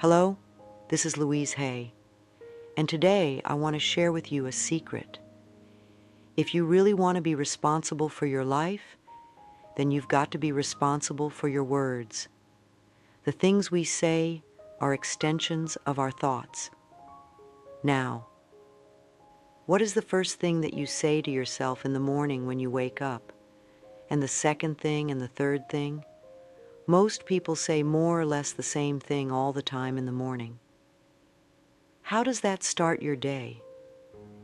Hello, this is LOius Hay, and today I want to share with you a secret. If you really want to be responsible for your life, then you've got to be responsible for your words. The things we say are extensions of our thoughts. Now, what is the first thing that you say to yourself in the morning when you wake up? And the second thing and the third thing? Most people say more or less the same thing all the time in the morning. How does that start your day?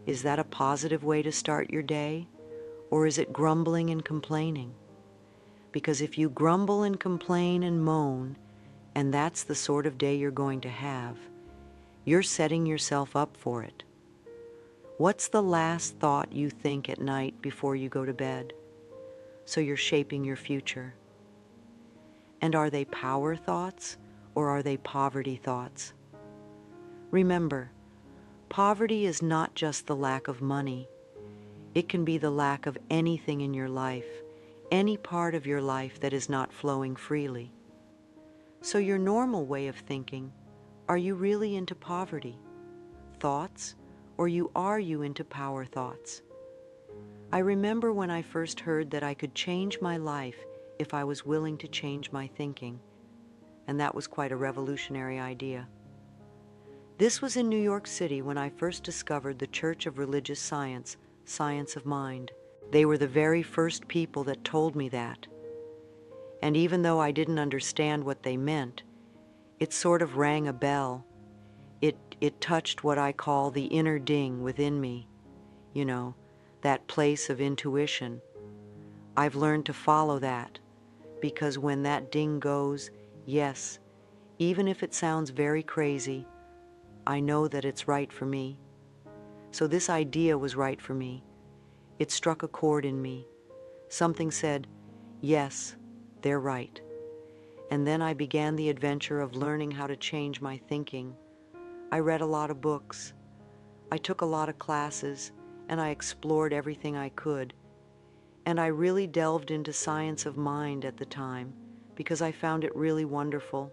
Is that a positive way to start your day? Or is it grumbling and complaining? Because if you grumble and complain and moan, and that's the sort of day you're going to have, you're setting yourself up for it. What's the last thought you think at night before you go to bed? So you're shaping your future. And are they power thoughts or are they poverty thoughts? Remember, poverty is not just the lack of money. It can be the lack of anything in your life, any part of your life that is not flowing freely. So your normal way of thinking, are you really into poverty thoughts, or are you into power thoughts? I remember when I first heard that I could change my life if I was willing to change my thinking, and that was quite a revolutionary idea. This was in New York City when I first discovered the Church of Religious Science, Science of Mind. They were the very first people that told me that. And even though I didn't understand what they meant, it sort of rang a bell. It touched what I call the inner ding within me, that place of intuition. I've learned to follow that, because when that ding goes, yes, even if it sounds very crazy, I know that it's right for me. So this idea was right for me. It struck a chord in me. Something said, yes, they're right. And then I began the adventure of learning how to change my thinking. I read a lot of books. I took a lot of classes, and I explored everything I could. And I really delved into science of mind at the time because I found it really wonderful.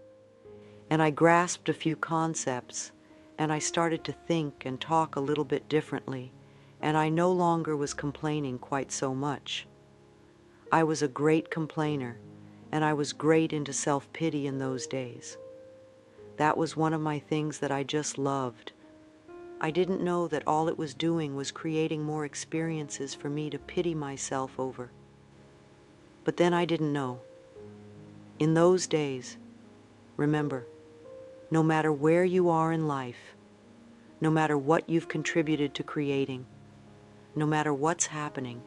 And I grasped a few concepts, and I started to think and talk a little bit differently, and I no longer was complaining quite so much. I was a great complainer, and I was great into self-pity in those days. That was one of my things that I just loved. I didn't know that all it was doing was creating more experiences for me to pity myself over. But then I didn't know. In those days, remember, no matter where you are in life, no matter what you've contributed to creating, no matter what's happening,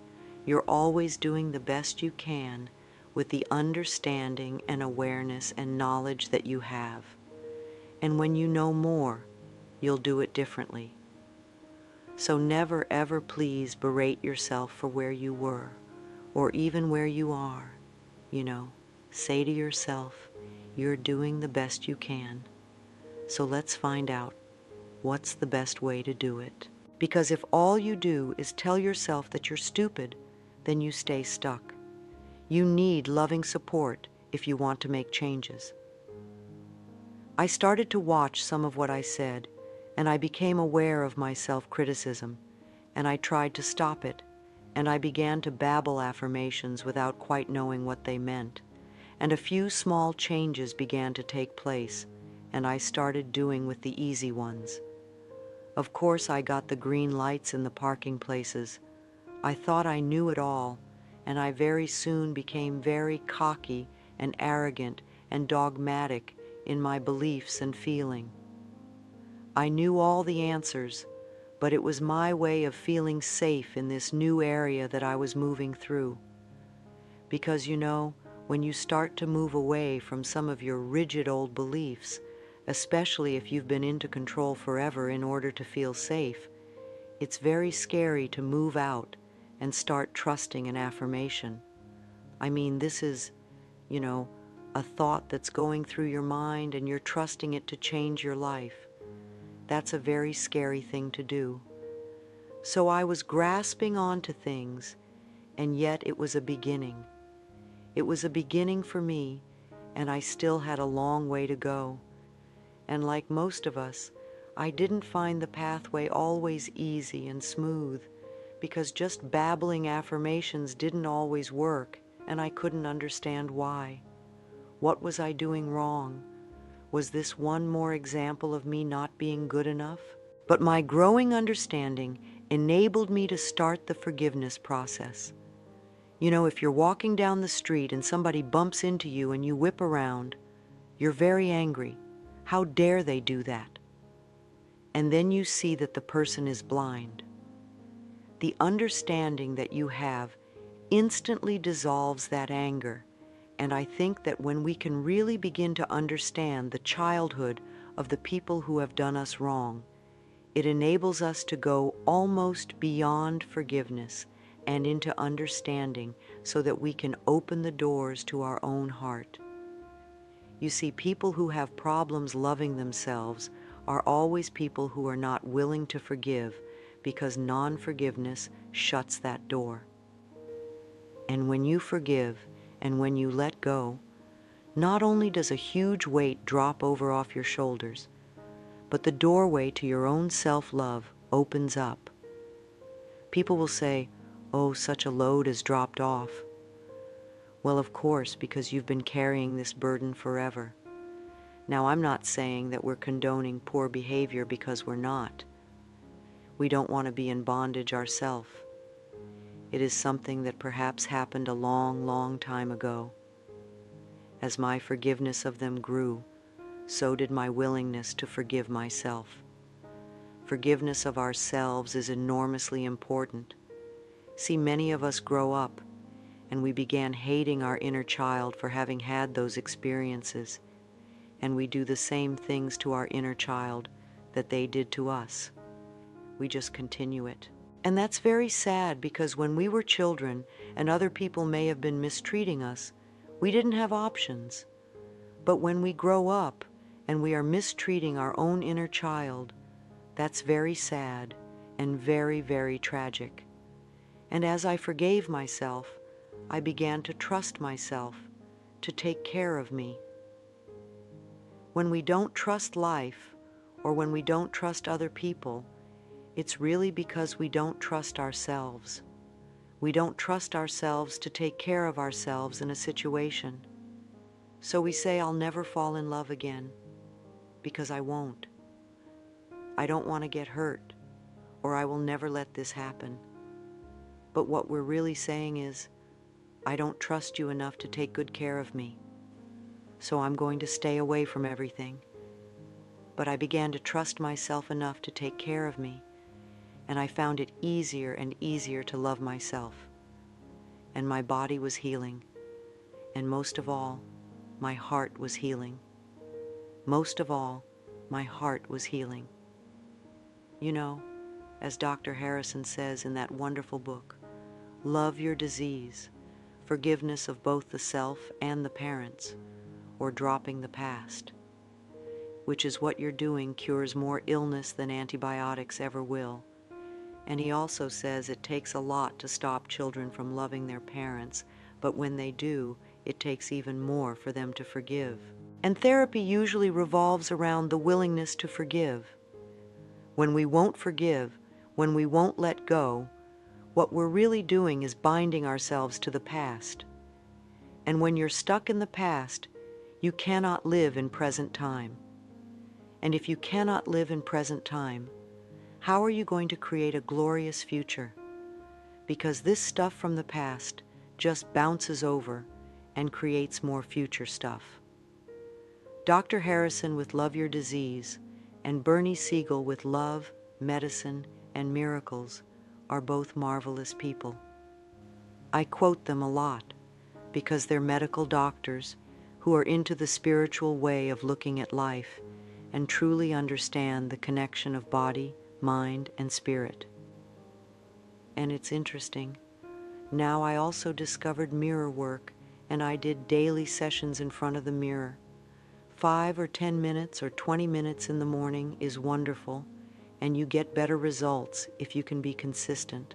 you're always doing the best you can with the understanding and awareness and knowledge that you have. And when you know more, you'll do it differently. So never ever please berate yourself for where you were, or even where you are. Say to yourself, you're doing the best you can. So let's find out what's the best way to do it. Because if all you do is tell yourself that you're stupid, then you stay stuck. You need loving support if you want to make changes. I started to watch some of what I said, and I became aware of my self-criticism, and I tried to stop it, and I began to babble affirmations without quite knowing what they meant, and a few small changes began to take place, and I started doing with the easy ones. Of course, I got the green lights in the parking places. I thought I knew it all, and I very soon became very cocky and arrogant and dogmatic in my beliefs and feeling. I knew all the answers, but it was my way of feeling safe in this new area that I was moving through. Because when you start to move away from some of your rigid old beliefs, especially if you've been into control forever in order to feel safe, it's very scary to move out and start trusting an affirmation. I mean, this is, a thought that's going through your mind and you're trusting it to change your life. That's a very scary thing to do. So I was grasping onto things, and yet it was a beginning. It was a beginning for me, and I still had a long way to go. And like most of us, I didn't find the pathway always easy and smooth, because just babbling affirmations didn't always work, and I couldn't understand why. What was I doing wrong? Was this one more example of me not being good enough? But my growing understanding enabled me to start the forgiveness process. You know, if you're walking down the street and somebody bumps into you and you whip around, you're very angry. How dare they do that? And then you see that the person is blind. The understanding that you have instantly dissolves that anger. And I think that when we can really begin to understand the childhood of the people who have done us wrong, it enables us to go almost beyond forgiveness and into understanding so that we can open the doors to our own heart. You see, people who have problems loving themselves are always people who are not willing to forgive because non-forgiveness shuts that door. And when you forgive and when you let go, not only does a huge weight drop over off your shoulders, but the doorway to your own self-love opens up. People will say, "Oh, such a load has dropped off." Well, of course, because you've been carrying this burden forever. Now, I'm not saying that we're condoning poor behavior, because we're not. We don't want to be in bondage ourselves. It is something that perhaps happened a long, long time ago. As my forgiveness of them grew, so did my willingness to forgive myself. Forgiveness of ourselves is enormously important. See, many of us grow up and we began hating our inner child for having had those experiences, and we do the same things to our inner child that they did to us. We just continue it. And that's very sad, because when we were children and other people may have been mistreating us, we didn't have options. But when we grow up and we are mistreating our own inner child, that's very sad and very, very tragic. And as I forgave myself, I began to trust myself to take care of me. When we don't trust life, or when we don't trust other people, it's really because we don't trust ourselves. We don't trust ourselves to take care of ourselves in a situation. So we say, "I'll never fall in love again," because I won't. I don't want to get hurt, or I will never let this happen. But what we're really saying is, "I don't trust you enough to take good care of me, so I'm going to stay away from everything." But I began to trust myself enough to take care of me, and I found it easier and easier to love myself. And my body was healing, and most of all, my heart was healing. Most of all, my heart was healing. You know, as Dr. Harrison says in that wonderful book, "Love your disease, forgiveness of both the self and the parents, or dropping the past," which is what you're doing cures more illness than antibiotics ever will. And he also says it takes a lot to stop children from loving their parents, but when they do, it takes even more for them to forgive. And therapy usually revolves around the willingness to forgive. When we won't forgive, when we won't let go, what we're really doing is binding ourselves to the past. And when you're stuck in the past, you cannot live in present time. And if you cannot live in present time, how are you going to create a glorious future? Because this stuff from the past just bounces over and creates more future stuff. Dr. Harrison with Love Your Disease and Bernie Siegel with Love, Medicine, and Miracles are both marvelous people. I quote them a lot because they're medical doctors who are into the spiritual way of looking at life and truly understand the connection of body, mind, and spirit. And it's interesting. Now I also discovered mirror work, and I did daily sessions in front of the mirror. 5 or 10 minutes or 20 minutes in the morning is wonderful, and you get better results if you can be consistent.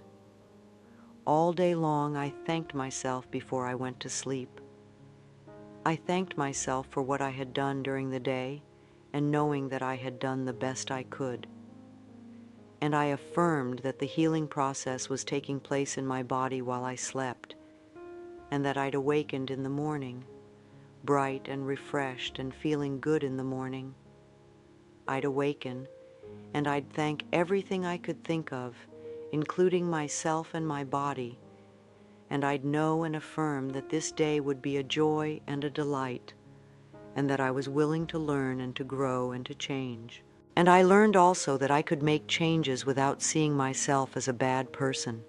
All day long I thanked myself before I went to sleep. I thanked myself for what I had done during the day and knowing that I had done the best I could. And I affirmed that the healing process was taking place in my body while I slept, and that I'd awakened in the morning, bright and refreshed and feeling good in the morning. I'd awaken, and I'd thank everything I could think of, including myself and my body, and I'd know and affirm that this day would be a joy and a delight, and that I was willing to learn and to grow and to change. And I learned also that I could make changes without seeing myself as a bad person.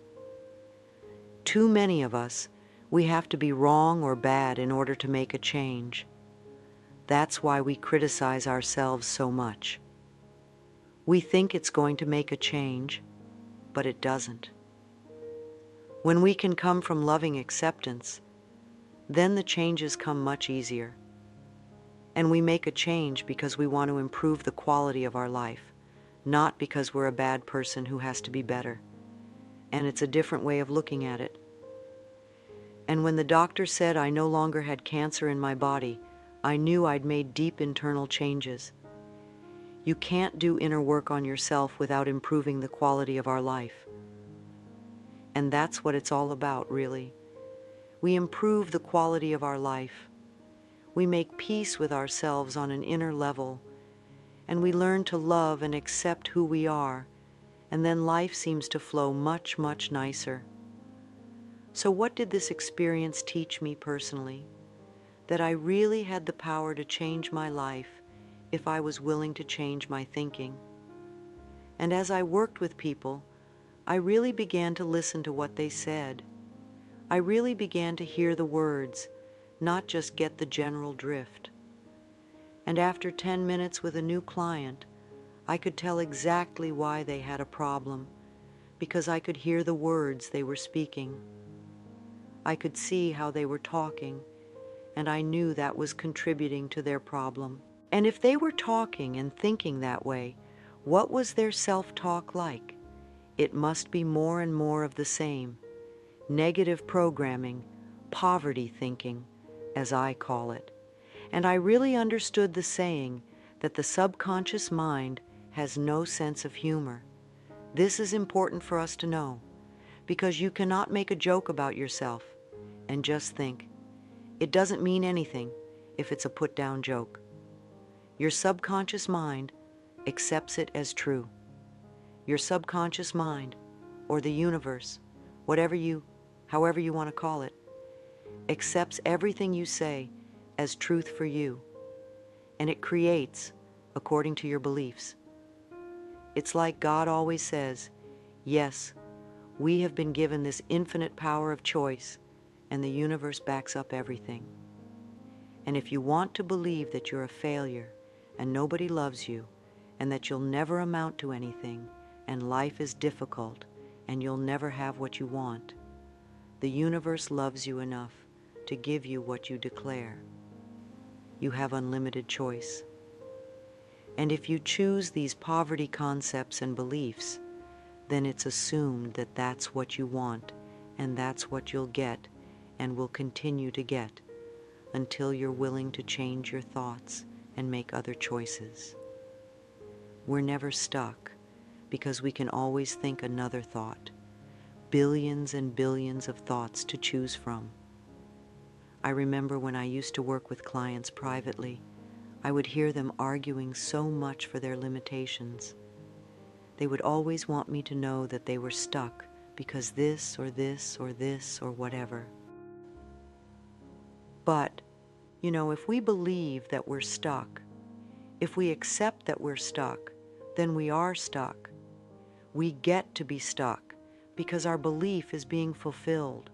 Too many of us, we have to be wrong or bad in order to make a change. That's why we criticize ourselves so much. We think it's going to make a change, but it doesn't. When we can come from loving acceptance, then the changes come much easier. And we make a change because we want to improve the quality of our life, not because we're a bad person who has to be better. And it's a different way of looking at it. And when the doctor said I no longer had cancer in my body, I knew I'd made deep internal changes. You can't do inner work on yourself without improving the quality of our life. And that's what it's all about, really. We improve the quality of our life. We make peace with ourselves on an inner level, and we learn to love and accept who we are, and then life seems to flow much, much nicer. So what did this experience teach me personally? That I really had the power to change my life if I was willing to change my thinking. And as I worked with people, I really began to listen to what they said. I really began to hear the words, not just get the general drift. And after 10 minutes with a new client, I could tell exactly why they had a problem, because I could hear the words they were speaking. I could see how they were talking, and I knew that was contributing to their problem. And if they were talking and thinking that way, what was their self-talk like? It must be more and more of the same. Negative programming, poverty thinking, as I call it. And I really understood the saying that the subconscious mind has no sense of humor. This is important for us to know, because you cannot make a joke about yourself and just think, it doesn't mean anything if it's a put-down joke. Your subconscious mind accepts it as true. Your subconscious mind, or the universe, however you want to call it, accepts everything you say as truth for you, and it creates according to your beliefs. It's like God always says, yes, we have been given this infinite power of choice, and the universe backs up everything. And if you want to believe that you're a failure, and nobody loves you, and that you'll never amount to anything, and life is difficult, and you'll never have what you want, the universe loves you enough to give you what you declare. You have unlimited choice. And if you choose these poverty concepts and beliefs, then it's assumed that that's what you want, and that's what you'll get, and will continue to get, until you're willing to change your thoughts and make other choices. We're never stuck, because we can always think another thought. Billions and billions of thoughts to choose from. I remember when I used to work with clients privately, I would hear them arguing so much for their limitations. They would always want me to know that they were stuck because this or this or this or whatever. But, if we believe that we're stuck, if we accept that we're stuck, then we are stuck. We get to be stuck because our belief is being fulfilled.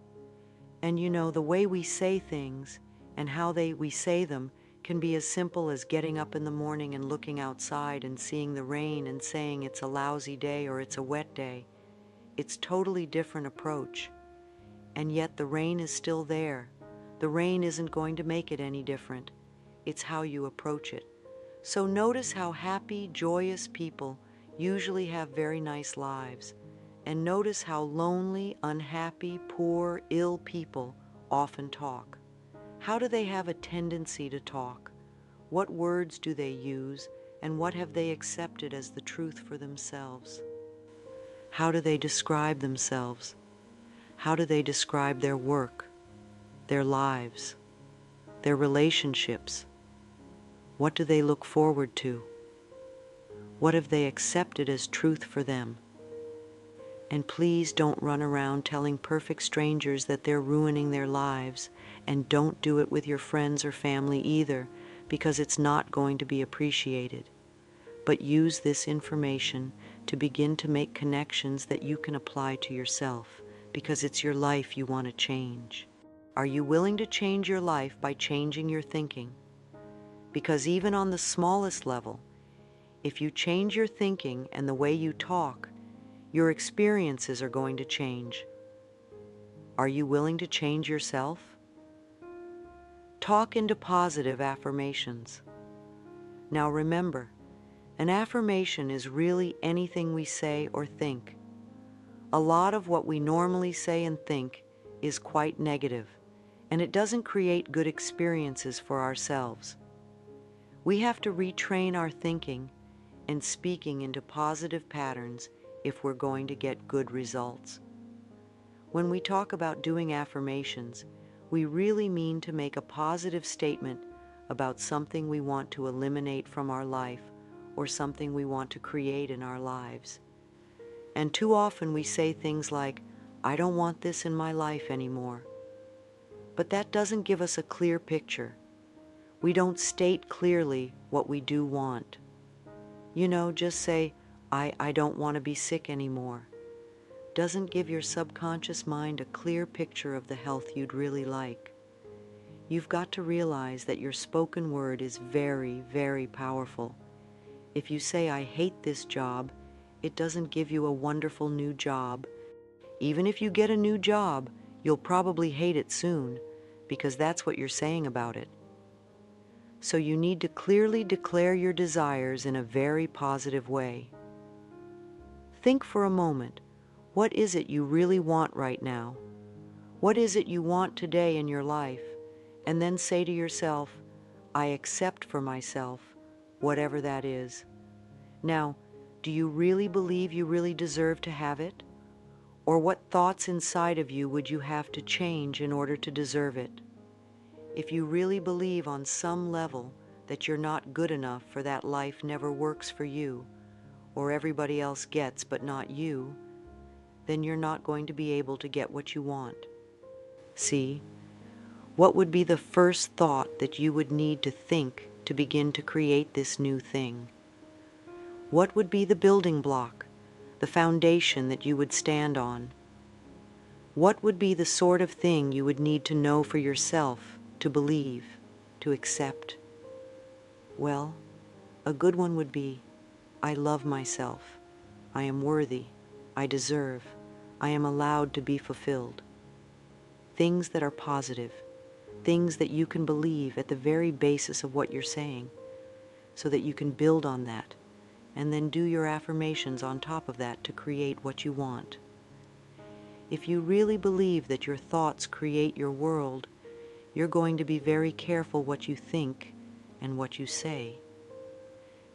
And the way we say things and how we say them can be as simple as getting up in the morning and looking outside and seeing the rain and saying it's a lousy day or it's a wet day. It's totally different approach. And yet the rain is still there. The rain isn't going to make it any different. It's how you approach it. So notice how happy, joyous people usually have very nice lives. And notice how lonely, unhappy, poor, ill people often talk. How do they have a tendency to talk? What words do they use? And what have they accepted as the truth for themselves? How do they describe themselves? How do they describe their work, their lives, their relationships? What do they look forward to? What have they accepted as truth for them? And please don't run around telling perfect strangers that they're ruining their lives, and don't do it with your friends or family either, because it's not going to be appreciated. But use this information to begin to make connections that you can apply to yourself, because it's your life you want to change. Are you willing to change your life by changing your thinking? Because even on the smallest level, if you change your thinking and the way you talk, your experiences are going to change. Are you willing to change yourself? Talk into positive affirmations. Now remember, an affirmation is really anything we say or think. A lot of what we normally say and think is quite negative, and it doesn't create good experiences for ourselves. We have to retrain our thinking and speaking into positive patterns if we're going to get good results. When we talk about doing affirmations, we really mean to make a positive statement about something we want to eliminate from our life or something we want to create in our lives. And too often we say things like, "I don't want this in my life anymore." But that doesn't give us a clear picture. We don't state clearly what we do want. Just say, I don't want to be sick anymore. Doesn't give your subconscious mind a clear picture of the health you'd really like. You've got to realize that your spoken word is very, very powerful. If you say, "I hate this job," it doesn't give you a wonderful new job. Even if you get a new job, you'll probably hate it soon, because that's what you're saying about it. So you need to clearly declare your desires in a very positive way. Think for a moment, what is it you really want right now? What is it you want today in your life? And then say to yourself, "I accept for myself whatever that is." Now, do you really believe you really deserve to have it? Or what thoughts inside of you would you have to change in order to deserve it? If you really believe on some level that you're not good enough for that life never works for you, or everybody else gets but not you, then you're not going to be able to get what you want. See, what would be the first thought that you would need to think to begin to create this new thing? What would be the building block, the foundation that you would stand on? What would be the sort of thing you would need to know for yourself, to believe, to accept? Well, a good one would be, "I love myself. I am worthy. I deserve. I am allowed to be fulfilled." Things that are positive, things that you can believe at the very basis of what you're saying, so that you can build on that, and then do your affirmations on top of that to create what you want. If you really believe that your thoughts create your world, you're going to be very careful what you think and what you say.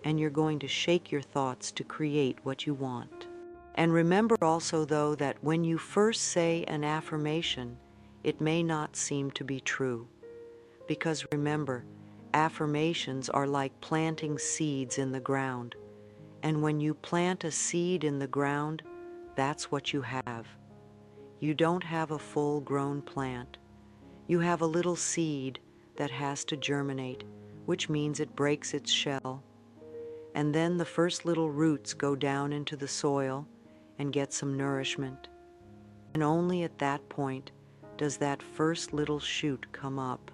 And you're going to shake your thoughts to create what you want. And remember also, though, that when you first say an affirmation, it may not seem to be true. Because remember, affirmations are like planting seeds in the ground. And when you plant a seed in the ground, that's what you have. You don't have a full-grown plant. You have a little seed that has to germinate, which means it breaks its shell. And then the first little roots go down into the soil and get some nourishment. And only at that point does that first little shoot come up.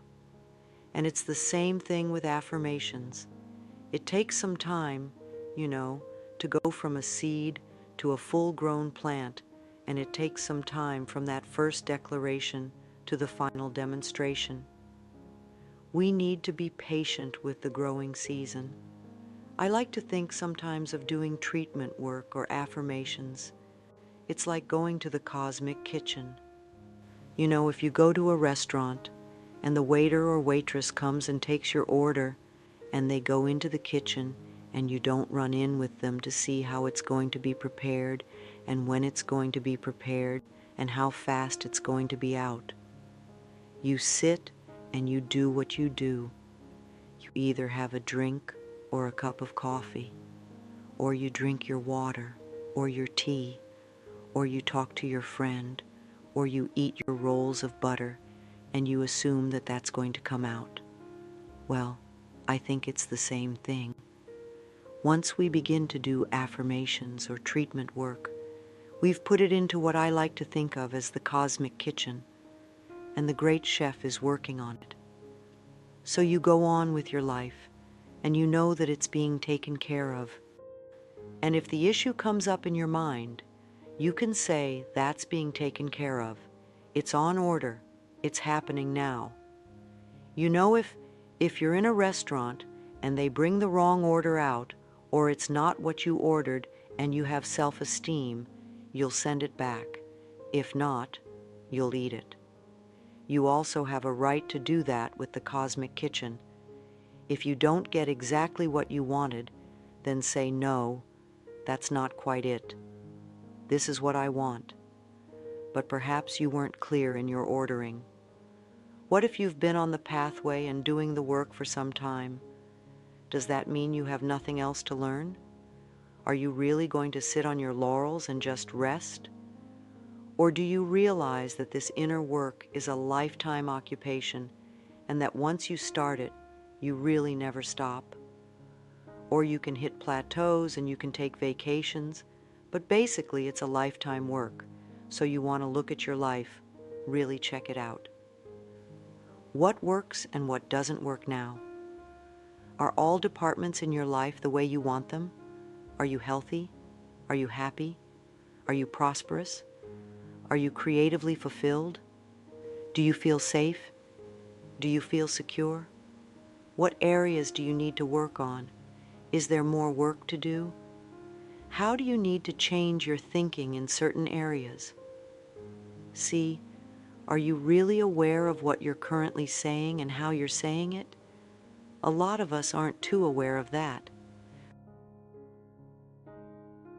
And it's the same thing with affirmations. It takes some time, to go from a seed to a full-grown plant, and it takes some time from that first declaration to the final demonstration. We need to be patient with the growing season. I like to think sometimes of doing treatment work or affirmations. It's like going to the cosmic kitchen. If you go to a restaurant and the waiter or waitress comes and takes your order, and they go into the kitchen and you don't run in with them to see how it's going to be prepared and when it's going to be prepared and how fast it's going to be out. You sit and you do what you do. You either have a drink or a cup of coffee, or you drink your water or your tea, or you talk to your friend, or you eat your rolls of butter and you assume that that's going to come out. Well, I think it's the same thing. Once we begin to do affirmations or treatment work, we've put it into what I like to think of as the cosmic kitchen, and the great chef is working on it. So you go on with your life, and you know that it's being taken care of. And if the issue comes up in your mind, you can say that's being taken care of. It's on order. It's happening now. You know, if you're in a restaurant and they bring the wrong order out, or it's not what you ordered and you have self-esteem, you'll send it back. If not, you'll eat it. You also have a right to do that with the cosmic kitchen. If you don't get exactly what you wanted, then say, no, that's not quite it. This is what I want. But perhaps you weren't clear in your ordering. What if you've been on the pathway and doing the work for some time? Does that mean you have nothing else to learn? Are you really going to sit on your laurels and just rest? Or do you realize that this inner work is a lifetime occupation and that once you start it, you really never stop? Or you can hit plateaus and you can take vacations, but basically it's a lifetime work, so you want to look at your life, really check it out. What works and what doesn't work now? Are all departments in your life the way you want them? Are you healthy? Are you happy? Are you prosperous? Are you creatively fulfilled? Do you feel safe? Do you feel secure? What areas do you need to work on? Is there more work to do? How do you need to change your thinking in certain areas? See, are you really aware of what you're currently saying and how you're saying it? A lot of us aren't too aware of that.